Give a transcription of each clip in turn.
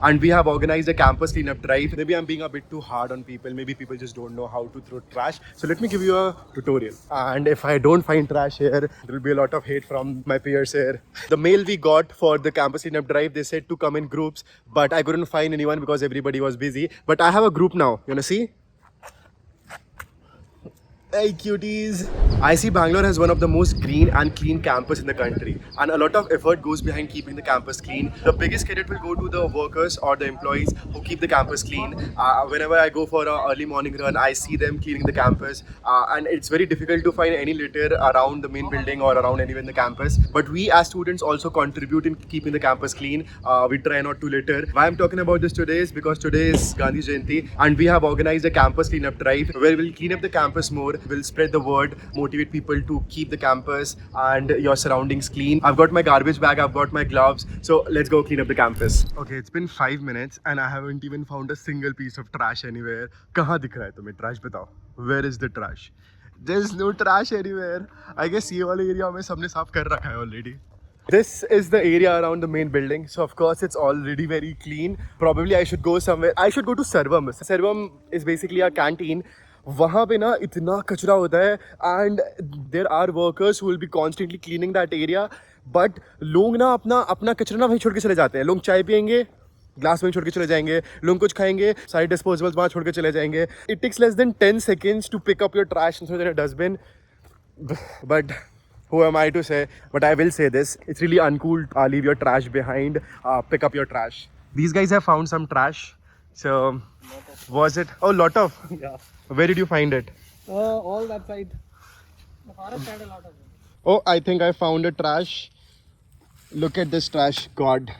and we have organized a campus cleanup drive. Maybe I'm being a bit too hard on people. Maybe people just don't know how to throw trash. So let me give you a tutorial. And if I don't find trash here, there will be a lot of hate from my peers here. The mail we got for the campus cleanup drive, they said to come in groups, but I couldn't find anyone because everybody was busy. But I have a group now. You wanna see? Hey cuties! I see Bangalore has one of the most green and clean campus in the country, and a lot of effort goes behind keeping the campus clean. The biggest credit will go to the workers or the employees who keep the campus clean. Whenever I go for an early morning run, I see them cleaning the campus, and it's very difficult to find any litter around the main building or around anywhere in the campus. But we as students also contribute in keeping the campus clean. We try not to litter. Why I'm talking about this today is because today is Gandhi Jayanti, and we have organized a campus cleanup drive where we'll clean up the campus more. We'll spread the word, motivate people to keep the campus and your surroundings clean. I've got my garbage bag, I've got my gloves, so let's go clean up the campus. Okay, it's been 5 minutes and I haven't even found a single piece of trash anywhere. कहाँ दिख रहा है तुम्हें trash बताओ? Where is the trash? There's no trash anywhere. I guess ये वाले area में सबने साफ कर रखा है already. This is the area around the main building, so of course it's already very clean. Probably I should go somewhere. I should go to Sarvam. Sarvam is basically a canteen. वहाँ पे ना इतना कचरा होता है and there are workers who will be constantly cleaning that area, but लोग ना अपना अपना कचरा ना वहीं छोड़ के चले जाते हैं. लोग चाय पियेंगे, ग्लास वहीं छोड़ के चले जाएंगे, लोग कुछ खाएंगे, सारे डिस्पोजेबल्स वहाँ छोड़ के चले जाएंगे. It takes less than 10 seconds to pick up your trash in a dustbin. But who am I to say? But I will say this, it's really uncool to leave your trash behind, pick up your trash. These guys have found some trash. So was it? Oh, lot of. Yeah. Where did you find it? All that side. The forest had a lot of them. Oh, I think I found a trash. Look at this trash. God.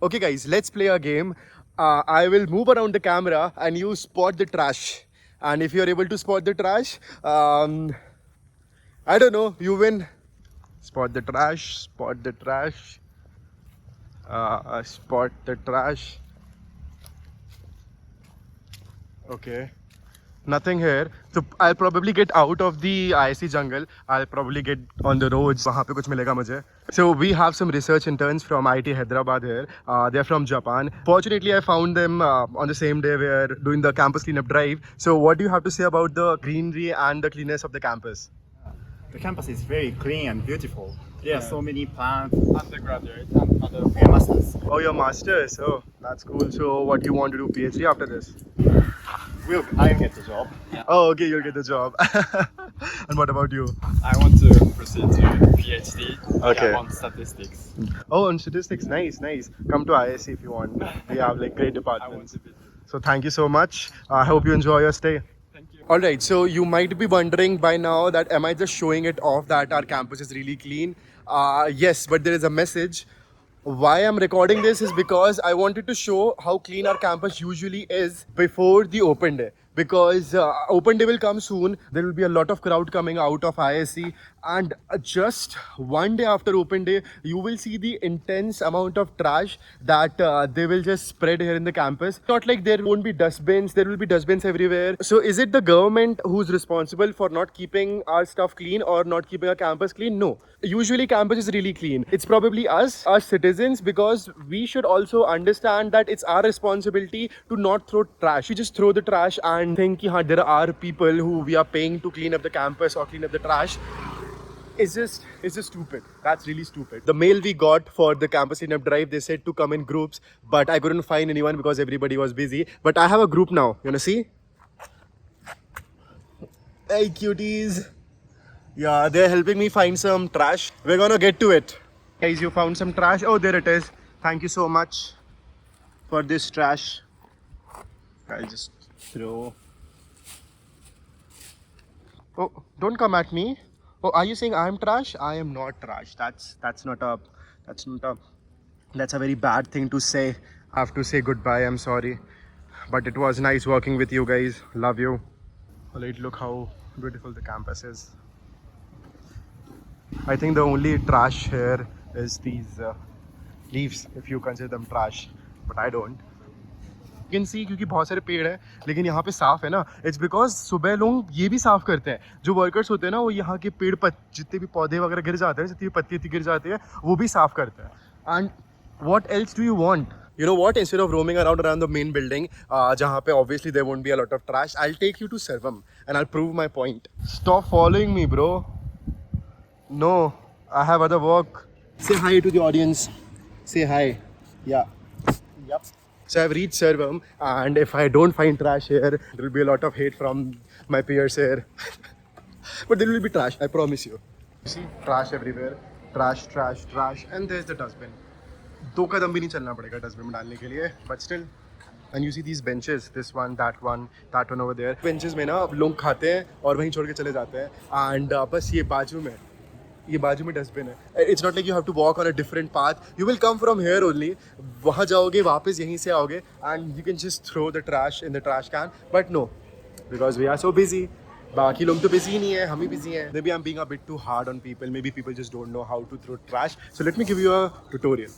Okay guys, let's play a game. I will move around the camera and you spot the trash. And if you're able to spot the trash, I don't know, you win. Spot the trash, spot the trash. Spot the trash. Okay. Nothing here. So I'll probably get out of the ISC jungle. I'll probably get on the roads. वहाँ पे कुछ मिलेगा मुझे. So we have some research interns from IIT Hyderabad here. They're from Japan. Fortunately, I found them on the same day we are doing the campus cleanup drive. So what do you have to say about the greenery and the cleanness of the campus? The campus is very clean and beautiful. There are so many plants. Undergraduate and other. We are masters. Oh, your masters. Oh, that's cool. So what do you want to do PhD after this? I'll get the job. Oh, okay, you'll get the job. And what about you? I want to proceed to PhD. Okay. On statistics. Oh, on statistics. Nice, nice. Come to ISC if you want. We have like great I want departments. to be. So thank you so much. I hope you enjoy your stay. Thank you. Alright, so you might be wondering by now that am I just showing it off that our campus is really clean? Yes, but there is a message. Why I'm recording this is because I wanted to show how clean our campus usually is before the open day. Because open day will come soon, there will be a lot of crowd coming out of ISC, and just one day after open day, you will see the intense amount of trash that they will just spread here in the campus. Not like there won't be dustbins, there will be dustbins everywhere. So is it the government who's responsible for not keeping our stuff clean or not keeping our campus clean? No. Usually campus is really clean. It's probably us citizens, because we should also understand that it's our responsibility to not throw trash. We just throw the trash and think that there are people who we are paying to clean up the campus or clean up the trash. It's just stupid. That's really stupid. The mail we got for the campus cleanup drive, they said to come in groups, but I couldn't find anyone because everybody was busy. But I have a group now. You wanna see? Hey cuties. Yeah, they're helping me find some trash. We're gonna get to it. Guys, you found some trash. Oh, there it is. Thank you so much for this trash. I'll just throw. Oh, don't come at me. Oh, are you saying I am trash? I am not trash. That's a very bad thing to say. I have to say goodbye. I'm sorry, but it was nice working with you guys. Love you. Alright, look how beautiful the campus is. I think the only trash here is these leaves, if you consider them trash, but I don't. You can see क्योंकि बहुत सारे पेड़ हैं लेकिन यहाँ पे साफ है ना. It's because सुबह लोग ये भी साफ करते हैं. जो वर्कर्स होते हैं ना, वो यहाँ के पेड़ जितने भी पौधे वगैरह गिर जाते हैं, जितनी भी पत्ती गिर जाती है, वो भी साफ करते हैं. And what else do you want? You know what? Instead of roaming around the main building, jahan pe obviously there won't be a lot of trash, I'll take you to Servam and I'll prove my point. Stop following me, bro. No, I have other work. Say hi to the audience. Say hi. Yeah. Yep. So I've reached Servam, and if I don't find trash here, there will be a lot of hate from my peers here. But there will be trash, I promise you. You see, trash everywhere. Trash, trash, trash. And there's the dustbin. 2 कदम भी नहीं चलना पड़ेगा dustbin में डालने के लिए, but still. And you see these benches, this one over there. Benches में ना लोग खाते हैं और वहीं छोड़ के चले जाते हैं. And बस ये बाजू में डस्टबिन है. It's not like you have to walk on a different path. You will come from here only. वहाँ जाओगे, वापस यहीं से आओगे, and you can just throw the trash in the trash can. But no, because we are so busy. बाकी लोग तो busy नहीं है, हम ही busy हैं. Maybe I'm being a bit too hard on people. Maybe people just don't know how to throw trash. So let me give you a tutorial.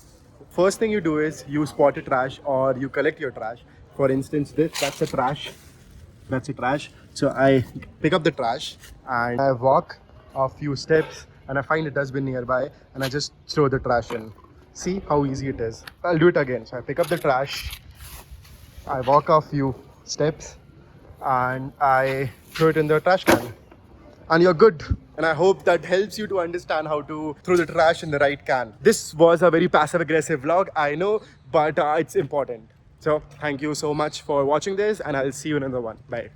First thing you do is you spot a trash or you collect your trash. For instance, that's a trash. That's a trash. So I pick up the trash and I walk a few steps and I find a dustbin nearby and I just throw the trash in. See how easy it is. I'll do it again. So I pick up the trash, I walk a few steps and I throw it in the trash can. And you're good. And I hope that helps you to understand how to throw the trash in the right can. This was a very passive-aggressive vlog, I know, but it's important. So thank you so much for watching this and I'll see you in another one. Bye.